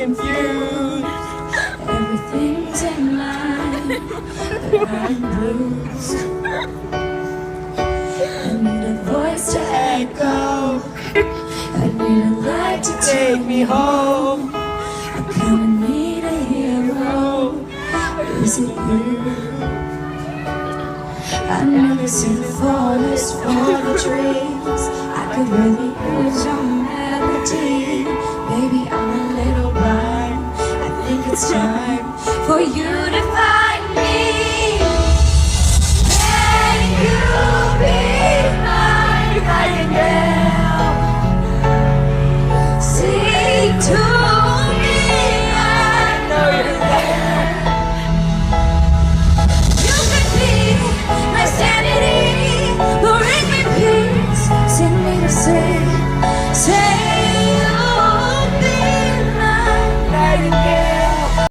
confused. Everything's in line, but I'm bruised. I need a voice to echo, I need a light to take me home. I kinda need a hero, is it you? I never see the forest for the trees. I could really